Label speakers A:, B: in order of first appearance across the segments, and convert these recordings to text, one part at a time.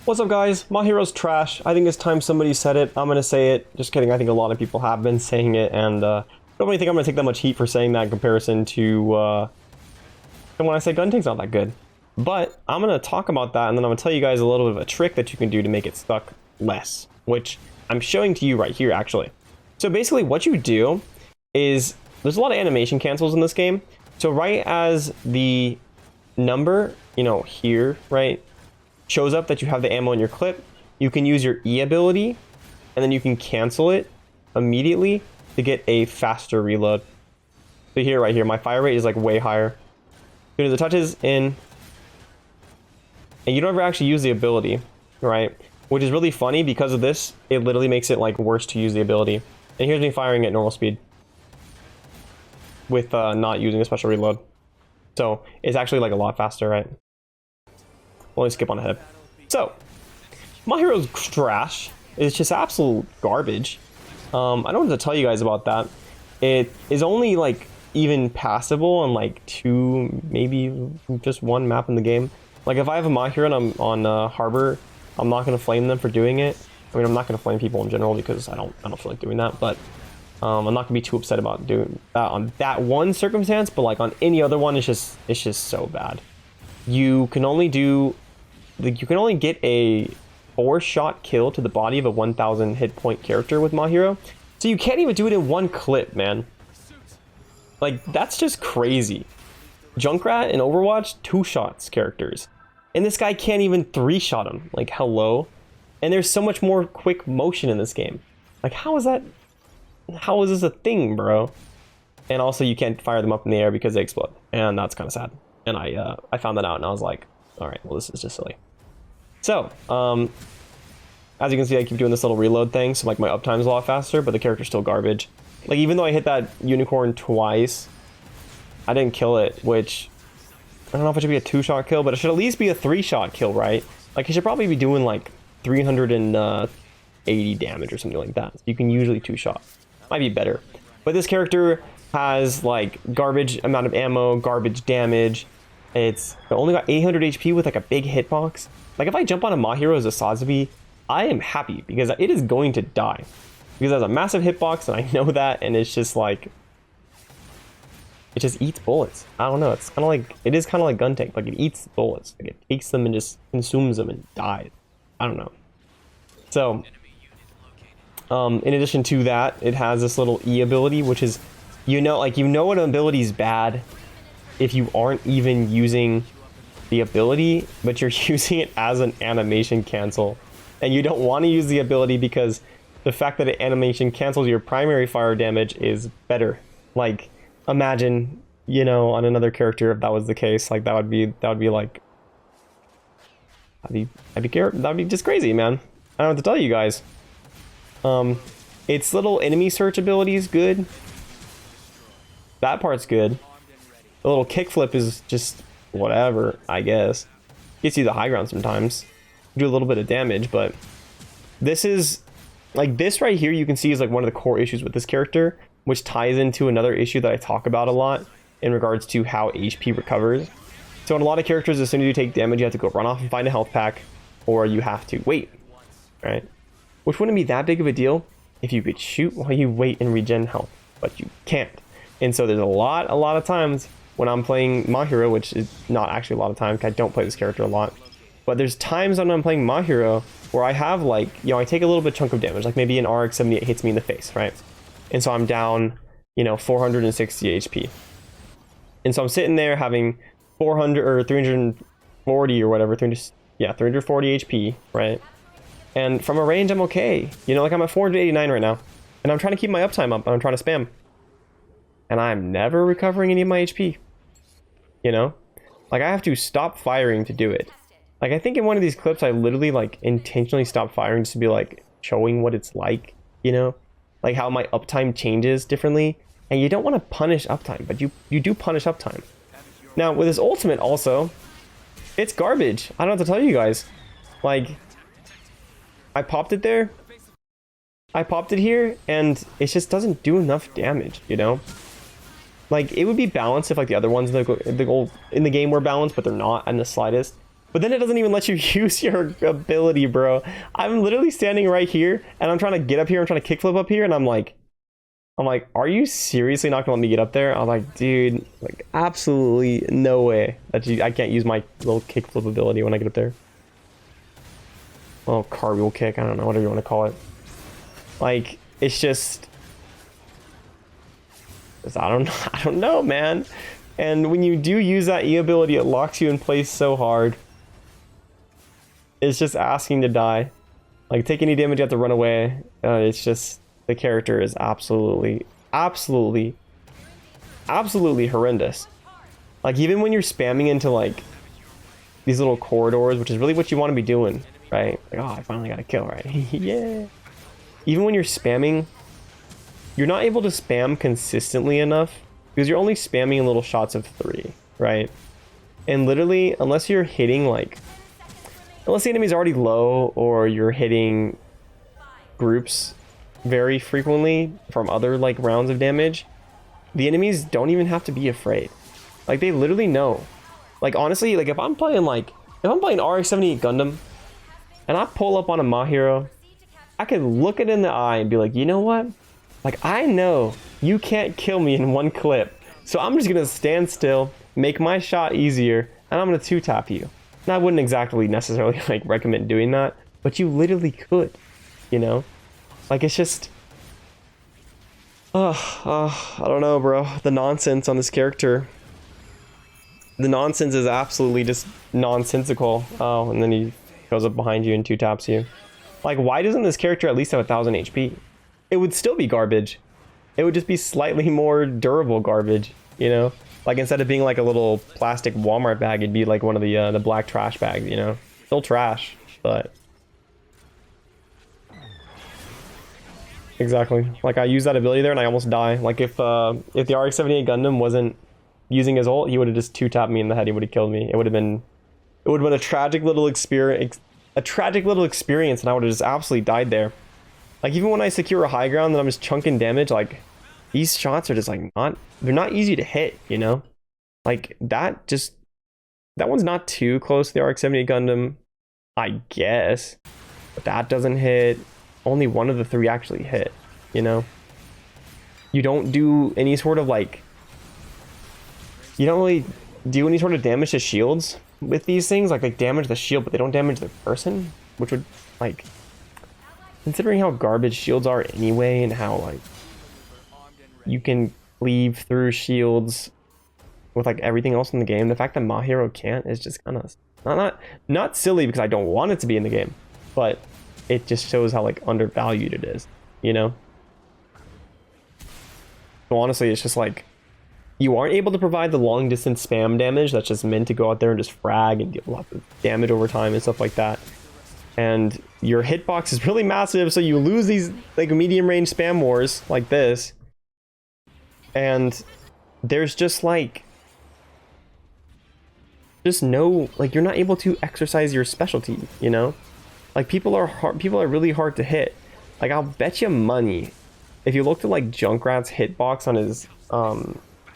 A: What's up, guys? MAHIROO's trash. I think it's time somebody said it. I'm gonna say it. Just kidding. I think a lot of people have been saying it, and I don't really think I'm gonna take that much heat for saying that in comparison to when I say Gunting's not that good. But I'm gonna talk about that, and then I'm gonna tell you guys a little bit of a trick that you can do to make it stuck less, which I'm showing to you right here, actually. So basically, what you do is there's a lot of animation cancels in this game. So right as the number, here, right, shows up that you have the ammo in your clip, you can use your E ability, and then you can cancel it immediately to get a faster reload. So here, right here, my fire rate is like way higher. As soon as it touches in, and you don't ever actually use the ability, right? Which is really funny because of this. It literally makes it like worse to use the ability. And here's me firing at normal speed with not using a special reload. So it's actually like a lot faster, right? We'll only skip on ahead. So, MAHIROO's trash. It's just absolute garbage. I don't know what to tell you guys about that. It is only like even passable on like maybe just one map in the game. Like if I have a MAHIROO and I'm on Harbor, I'm not gonna flame them for doing it. I mean, I'm not gonna flame people in general because I don't feel like doing that. But I'm not gonna be too upset about doing that on that one circumstance. But like on any other one, it's just so bad. You can only get a 4-shot kill to the body of a 1000 hit point character with MAHIROO. So you can't even do it in one clip, man. Like, that's just crazy. Junkrat in Overwatch, 2-shots characters. And this guy can't even 3-shot him. Like, hello? And there's so much more quick motion in this game. Like, how is this a thing, bro? And also, you can't fire them up in the air because they explode. And that's kind of sad. And I found that out and I was like, alright, well, this is just silly. So, as you can see, I keep doing this little reload thing, so like my uptime's a lot faster, but the character's still garbage. Like, even though I hit that unicorn twice, I didn't kill it, which I don't know if it should be a 2-shot kill, but it should at least be a 3-shot kill, right? Like, it should probably be doing like 380 damage or something like that. So you can usually 2-shot. Might be better. But this character has like garbage amount of ammo, garbage damage. It's only got 800 HP with like a big hitbox. Like if I jump on a MAHIROO as a Sazabi, I am happy because it is going to die. Because it has a massive hitbox and I know that, and it's just like, it just eats bullets. I don't know, it's kind of like, it is kind of like Gunting. Like it eats bullets. Like it takes them and just consumes them and dies. I don't know. So, in addition to that, it has this little E ability, which is, like you know what an ability is bad if you aren't even using the ability, but you're using it as an animation cancel. And you don't want to use the ability because the fact that an animation cancels your primary fire damage is better. Like, imagine, on another character if that was the case, like that'd be like, that'd be just crazy, man. I don't know what to tell you guys. Its little enemy search ability is good. That part's good. The little kickflip is just whatever, I guess. Gets you the high ground sometimes. Do a little bit of damage, but this is like, this right here you can see is like one of the core issues with this character, which ties into another issue that I talk about a lot in regards to how HP recovers. So in a lot of characters, as soon as you take damage, you have to go run off and find a health pack, or you have to wait, right? Which wouldn't be that big of a deal if you could shoot while you wait and regen health, but you can't. And so there's a lot of times when I'm playing MAHIROO, which is not actually a lot of times, I don't play this character a lot, but there's times when I'm playing MAHIROO where I have like, I take a little bit chunk of damage, like maybe an RX-78 hits me in the face, right? And so I'm down, 460 HP. And so I'm sitting there having 400 or 340 or whatever, 340 HP, right? And from a range, I'm okay. Like I'm at 489 right now, and I'm trying to keep my uptime up, and I'm trying to spam. And I'm never recovering any of my HP. Like I have to stop firing to do it. Like I think in one of these clips, I literally like intentionally stopped firing just to be like showing what it's like, like how my uptime changes differently. And you don't want to punish uptime, but you do punish uptime. Now with this ultimate also, it's garbage. I don't have to tell you guys. Like, I popped it there. I popped it here, and it just doesn't do enough damage, Like, it would be balanced if like the other ones in the game were balanced, but they're not in the slightest. But then it doesn't even let you use your ability, bro. I'm literally standing right here, and I'm trying to get up here. I'm trying to kickflip up here, and I'm like, are you seriously not gonna let me get up there? I'm like, dude, like, absolutely no way that I can't use my little kickflip ability when I get up there. Oh, cartwheel kick, I don't know, whatever you want to call it. Like, it's just, I don't know, man. And when you do use that E ability, it locks you in place so hard. It's just asking to die. Like, take any damage, you have to run away. It's just, the character is absolutely horrendous. Like, even when you're spamming into, like, these little corridors, which is really what you want to be doing, right? Like, oh, I finally got a kill, right? Yeah. Even when you're spamming, you're not able to spam consistently enough because you're only spamming in little shots of 3, right? And literally, unless you're hitting, like, unless the enemy's already low or you're hitting groups very frequently from other, like, rounds of damage, the enemies don't even have to be afraid. Like, they literally know. Like, honestly, like, if I'm playing RX-78 Gundam and I pull up on a MAHIROO, I could look it in the eye and be like, you know what? Like, I know you can't kill me in one clip, so I'm just gonna stand still, make my shot easier, and I'm gonna 2-tap you. And I wouldn't exactly necessarily, like, recommend doing that, but you literally could, you know? Like, it's just, I don't know, bro. The nonsense on this character. The nonsense is absolutely just nonsensical. Oh, and then he goes up behind you and 2-taps you. Like, why doesn't this character at least have 1000 HP? It would still be garbage. It would just be slightly more durable garbage, you know? Like, instead of being like a little plastic Walmart bag, it'd be like one of the black trash bags, you know? Still trash, but... Exactly. Like, I use that ability there and I almost die. Like, if the RX-78 Gundam wasn't using his ult, he would have just 2-tapped me in the head. He would have killed me. It would have been a tragic little experience. And I would have just absolutely died there. Like, even when I secure a high ground and I'm just chunking damage, like, these shots are just, like, they're not easy to hit, you know? Like, that one's not too close to the RX-78 Gundam, I guess. But that doesn't hit. Only one of the 3 actually hit, you know? You don't do any sort of, like... You don't really do any sort of damage to shields with these things. Like, they damage the shield, but they don't damage the person. Which would, like... Considering how garbage shields are anyway, and how, like... You can cleave through shields with, like, everything else in the game. The fact that MAHIROO can't is just kind of... Not silly because I don't want it to be in the game. But... it just shows how, like, undervalued it is, you know? So honestly, it's just like, you aren't able to provide the long distance spam damage that's just meant to go out there and just frag and deal lots of damage over time and stuff like that. And your hitbox is really massive, so you lose these, like, medium range spam wars like this. And there's just, like, just no, like, you're not able to exercise your specialty, you know? Like, people are really hard to hit. Like, I'll bet you money, if you looked at, like, Junkrat's hitbox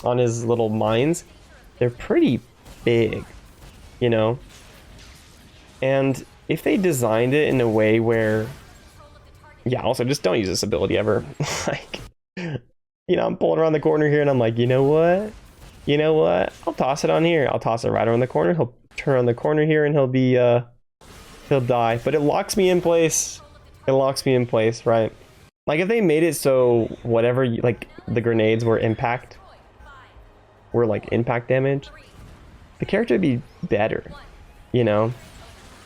A: on his little mines, they're pretty big, you know? And if they designed it in a way where... Yeah, also, just don't use this ability ever. Like, you know, I'm pulling around the corner here, and I'm like, you know what? You know what? I'll toss it on here. I'll toss it right around the corner. He'll turn around the corner here, and he'll be, he'll die. But it locks me in place. It locks me in place, right? Like, if they made it so whatever, like, the grenades were impact damage, the character would be better, you know?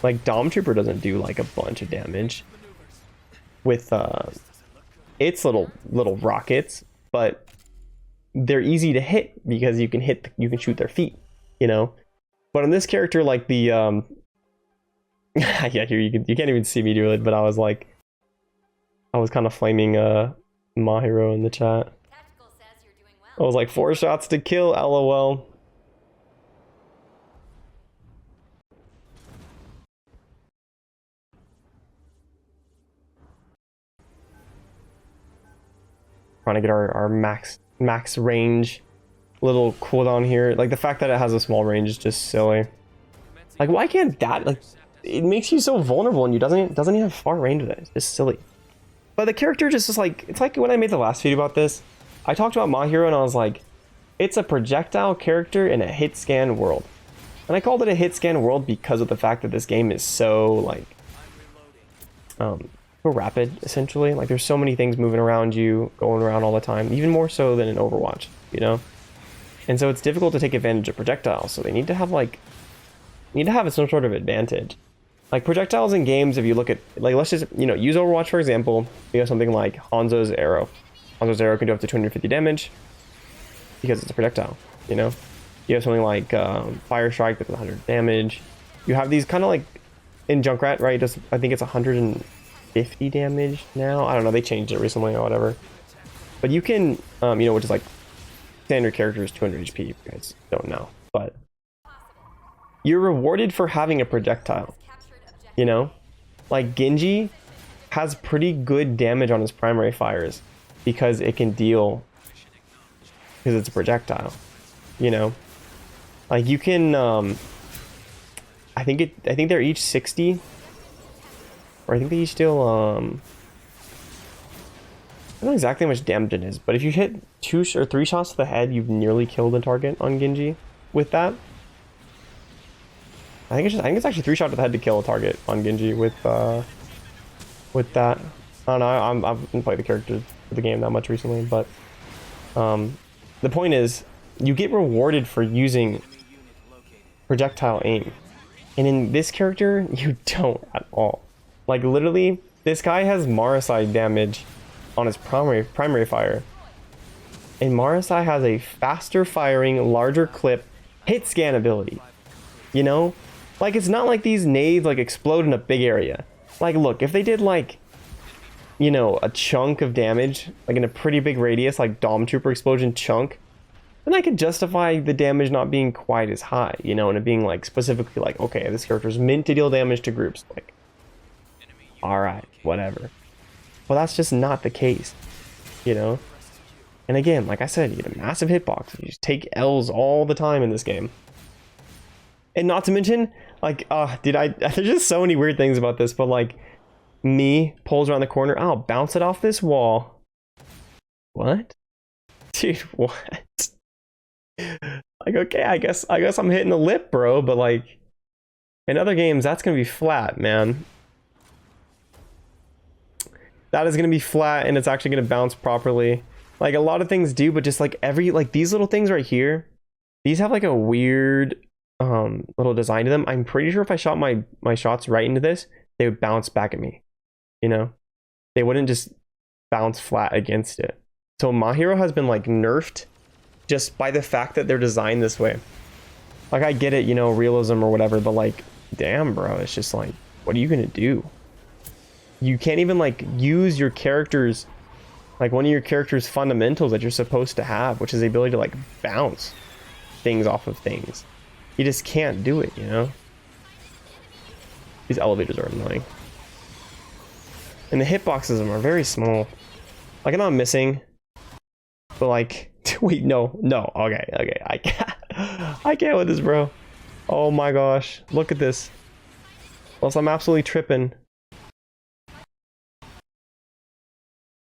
A: Like, Dom Trooper doesn't do, like, a bunch of damage with its little rockets, but they're easy to hit because you can shoot their feet, you know? But on this character, like, the yeah, here you can't even see me do it, but I was kind of flaming MAHIROO in the chat. I was like, 4 shots to kill, LOL. Trying to get our max range little cooldown here. Like, the fact that it has a small range is just silly. Like, why can't that, like, it makes you so vulnerable and you doesn't even have far range with it. It's just silly. But the character just is like, it's like when I made the last video about this, I talked about MAHIROO and I was like, it's a projectile character in a hit scan world. And I called it a hit scan world because of the fact that this game is so like so rapid, essentially. Like there's so many things moving around you, going around all the time, even more so than in Overwatch, you know? And so it's difficult to take advantage of projectiles. So they need to have some sort of advantage. Like projectiles in games, if you look at, like, let's just, you know, use Overwatch for example. You have something like Hanzo's arrow. Hanzo's arrow can do up to 250 damage because it's a projectile, you know? You have something like Fire Strike that's 100 damage. You have these kind of like in Junkrat, right? Just, I think it's 150 damage now. I don't know. They changed it recently or whatever. But you can, you know, which is like standard character is 200 HP. If you guys don't know, but you're rewarded for having a projectile. You know, like Genji has pretty good damage on his primary fires because it can deal because it's a projectile. You know. Like you can, I think they're each 60, or I think they each deal, I don't know exactly how much damage it is, but if you hit 2 or 3 shots to the head, you've nearly killed a target on Genji with that. I think it's actually 3 shots to the head to kill a target on Genji with that. I don't know, I haven't played the character for the game that much recently, but the point is, you get rewarded for using projectile aim, and in this character you don't at all. Like literally this guy has Marasai damage on his primary fire, and Marasai has a faster firing, larger clip hit scan ability, you know? Like it's not like these nades like explode in a big area. Like look, if they did like, you know, a chunk of damage like in a pretty big radius, like Dom Trooper explosion chunk, then I could justify the damage not being quite as high, you know, and it being like specifically like, okay, this character's meant to deal damage to groups. Like, all right, whatever. Well, that's just not the case, you know? And again, like I said, you get a massive hitbox. You just take L's all the time in this game. And not to mention, like, there's just so many weird things about this, but like, me pulls around the corner, I'll bounce it off this wall. What? Dude, what? Like, okay, I guess I'm hitting the lip, bro, but like in other games that's gonna be flat, man. That is gonna be flat and it's actually gonna bounce properly. Like a lot of things do, but just like like these little things right here, these have like a weird little design to them. I'm pretty sure if I shot my shots right into this, they would bounce back at me, you know? They wouldn't just bounce flat against it. So MAHIROO has been like nerfed just by the fact that they're designed this way. Like I get it, you know, realism or whatever, but like, damn, bro, it's just like, what are you gonna do? You can't even like use your character's, like one of your character's fundamentals that you're supposed to have, which is the ability to like bounce things off of things. You just can't do it, you know? These elevators are annoying. And the hitboxes are very small. Like I know I'm missing, but like, wait, no, okay, I can't with this, bro. Oh my gosh, look at this. Unless I'm absolutely tripping.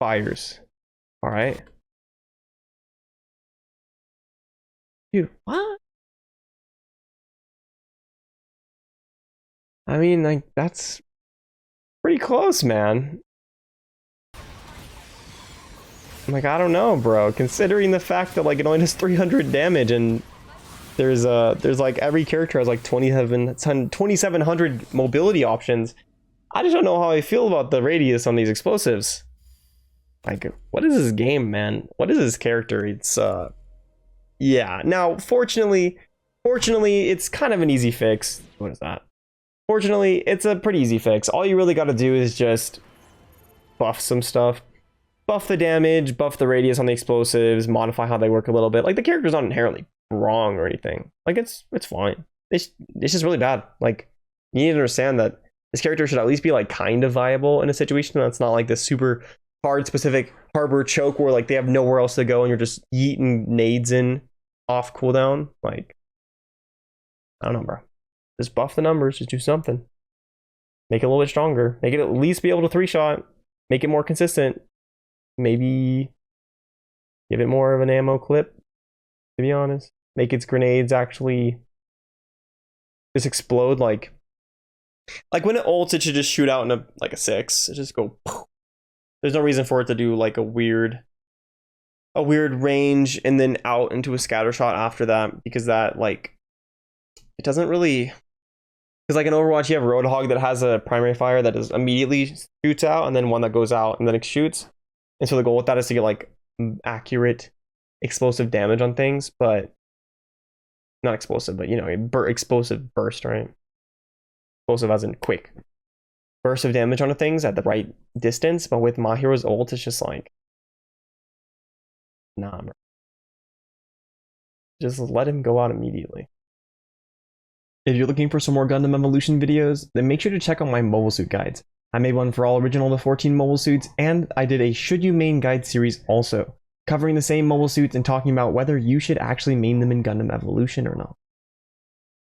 A: Fires. All right. Dude, what? I mean, like, that's pretty close, man. Like, I don't know, bro. Considering the fact that like it only does 300 damage and there's like every character has like 2700 mobility options. I just don't know how I feel about the radius on these explosives. Like, what is this game, man? What is this character? It's yeah. Now, fortunately, it's kind of an easy fix. What is that? Fortunately, it's a pretty easy fix. All you really got to do is just buff some stuff. Buff the damage, buff the radius on the explosives, modify how they work a little bit. Like the character's not inherently wrong or anything. Like it's fine. It's just really bad. Like you need to understand that this character should at least be like kind of viable in a situation that's not like this super hard specific harbor choke where like they have nowhere else to go and you're just yeeting nades in off cooldown. Like I don't know, bro. Just buff the numbers. Just do something. Make it a little bit stronger. Make it at least be able to 3-shot. Make it more consistent. Maybe give it more of an ammo clip, to be honest. Make its grenades actually just explode like when it ults, it should just shoot out in a 6. It just go poof. There's no reason for it to do like a weird range and then out into a scatter shot after that, because that like it doesn't really, because like in Overwatch you have Roadhog that has a primary fire that is immediately shoots out, and then one that goes out and then it shoots. And so the goal with that is to get like accurate explosive damage on things, but not explosive, but you know, explosive burst, right? Explosive as in quick burst of damage onto things at the right distance. But with MAHIROO's ult, it's just like, nah, bro. Just let him go out immediately. If you're looking for some more Gundam Evolution videos, then make sure to check out my mobile suit guides. I made one for all original to 14 mobile suits, and I did a Should You Main guide series also, covering the same mobile suits and talking about whether you should actually main them in Gundam Evolution or not.